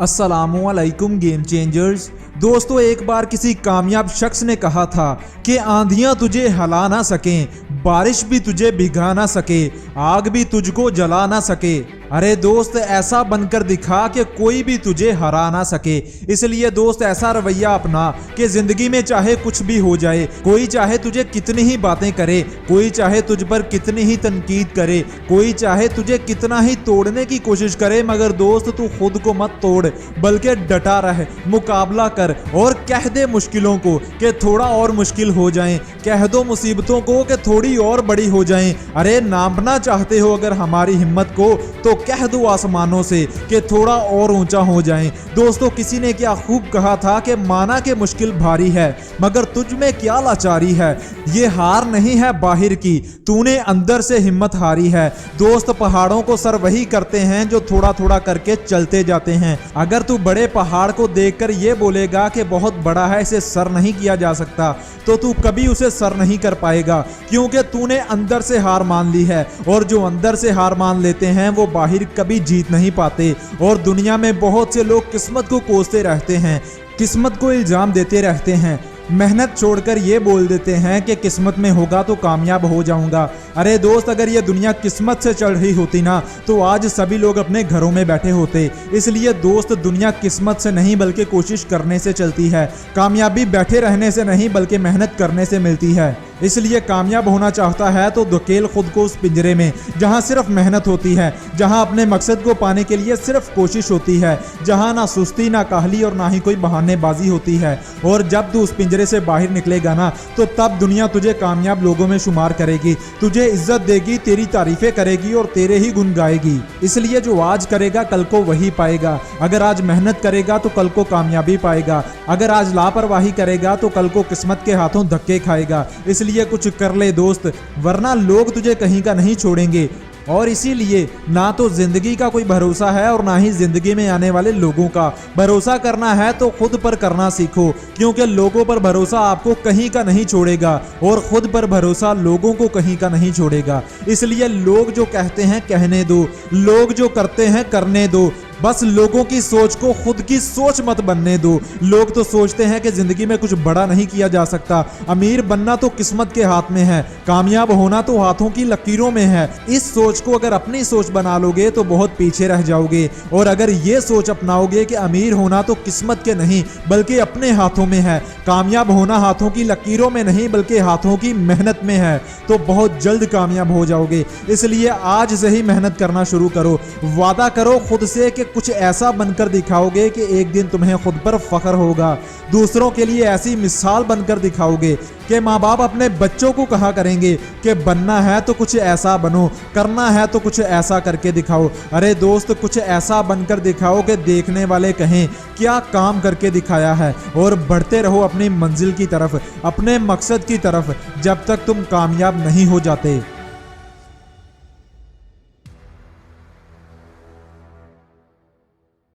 अस्सलामुअलैकुम game changers. दोस्तों, एक बार किसी कामयाब शख्स ने कहा था कि आंधियां तुझे हिला ना सकें, बारिश भी तुझे भिगा ना सके, आग भी तुझको जला ना सके। अरे दोस्त, ऐसा बनकर दिखा कि कोई भी तुझे हरा ना सके। इसलिए दोस्त, ऐसा रवैया अपना कि जिंदगी में चाहे कुछ भी हो जाए, कोई चाहे तुझे कितनी ही बातें करे, कोई चाहे तुझ पर कितनी ही तनकीद करे, कोई चाहे तुझे कितना ही तोड़ने की कोशिश करे, मगर दोस्त तू खुद को मत तोड़, बल्कि डटा रह, मुकाबला कर और कह दे मुश्किलों को कि थोड़ा और मुश्किल हो जाएं, कह दो मुसीबतों को कि थोड़ी और बड़ी हो जाएं। अरे नापना चाहते हो अगर हमारी हिम्मत को, तो कह दो आसमानों से कि थोड़ा और ऊंचा हो जाएं। दोस्तों, किसी ने क्या खूब कहा था कि माना के मुश्किल भारी है, मगर तुझ में क्या लाचारी है। ये हार नहीं है बाहर की, तूने अंदर से हिम्मत हारी है। दोस्त, पहाड़ों को सर वही करते हैं जो थोड़ा थोड़ा करके चलते जाते हैं। अगर तू बड़े पहाड़ को देखकर ये बोलेगा कि बहुत बड़ा है, इसे सर नहीं किया जा सकता, तो तू कभी उसे सर नहीं कर पाएगा, क्योंकि तूने अंदर से हार मान ली है। और जो अंदर से हार मान लेते हैं वो बाहर कभी जीत नहीं पाते। और दुनिया में बहुत से लोग किस्मत को कोसते रहते हैं, किस्मत को इल्जाम देते रहते हैं, मेहनत छोड़कर ये बोल देते हैं कि किस्मत में होगा तो कामयाब हो जाऊंगा। अरे दोस्त, अगर ये दुनिया किस्मत से चल रही होती ना, तो आज सभी लोग अपने घरों में बैठे होते। इसलिए दोस्त, दुनिया किस्मत से नहीं बल्कि कोशिश करने से चलती है। कामयाबी बैठे रहने से नहीं बल्कि मेहनत करने से मिलती है। इसलिए कामयाब होना चाहता है तो धकेल खुद को उस पिंजरे में जहां सिर्फ मेहनत होती है, जहां अपने मकसद को पाने के लिए सिर्फ कोशिश होती है, जहां ना सुस्ती, ना काहली और ना ही कोई बहानेबाजी होती है। और जब तू उस पिंजरे से बाहर निकलेगा ना, तो तब दुनिया तुझे कामयाब लोगों में शुमार करेगी, तुझे इज्जत देगी, तेरी तारीफें करेगी और तेरे ही गुन गाएगी। इसलिए जो आज करेगा कल को वही पाएगा। अगर आज मेहनत करेगा तो कल को कामयाबी पाएगा, अगर आज लापरवाही करेगा तो कल को किस्मत के हाथों धक्के खाएगा। इसलिए कुछ कर ले दोस्त, वरना लोग तुझे कहीं का नहीं छोड़ेंगे। और इसीलिए ना तो जिंदगी का कोई भरोसा है और ना ही जिंदगी में आने वाले लोगों का। भरोसा करना है तो खुद पर करना सीखो, क्योंकि लोगों पर भरोसा आपको कहीं का नहीं छोड़ेगा और खुद पर भरोसा लोगों को कहीं का नहीं छोड़ेगा। इसलिए लोग जो कहते हैं कहने दो, लोग जो करते हैं करने दो, बस लोगों की सोच को खुद की सोच मत बनने दो। लोग तो सोचते हैं कि जिंदगी में कुछ बड़ा नहीं किया जा सकता, अमीर बनना तो किस्मत के हाथ में है, कामयाब होना तो हाथों की लकीरों में है। इस सोच को अगर अपनी सोच बना लोगे तो बहुत पीछे रह जाओगे। और अगर ये सोच अपनाओगे कि अमीर होना तो किस्मत के नहीं बल्कि अपने हाथों में है, कामयाब होना हाथों की लकीरों में नहीं बल्कि हाथों की मेहनत में है, तो बहुत जल्द कामयाब हो जाओगे। इसलिए आज से ही मेहनत करना शुरू करो। वादा करो खुद से कि कुछ ऐसा बनकर दिखाओगे कि एक दिन तुम्हें खुद पर फख्र होगा। दूसरों के लिए ऐसी मिसाल बनकर दिखाओगे कि माँ बाप अपने बच्चों को कहा करेंगे कि बनना है तो कुछ ऐसा बनो, करना है तो कुछ ऐसा करके दिखाओ। अरे दोस्त, कुछ ऐसा बनकर दिखाओ कि देखने वाले कहें क्या काम करके दिखाया है। और बढ़ते रहो अपनी मंजिल की तरफ, अपने मकसद की तरफ, जब तक तुम कामयाब नहीं हो जाते।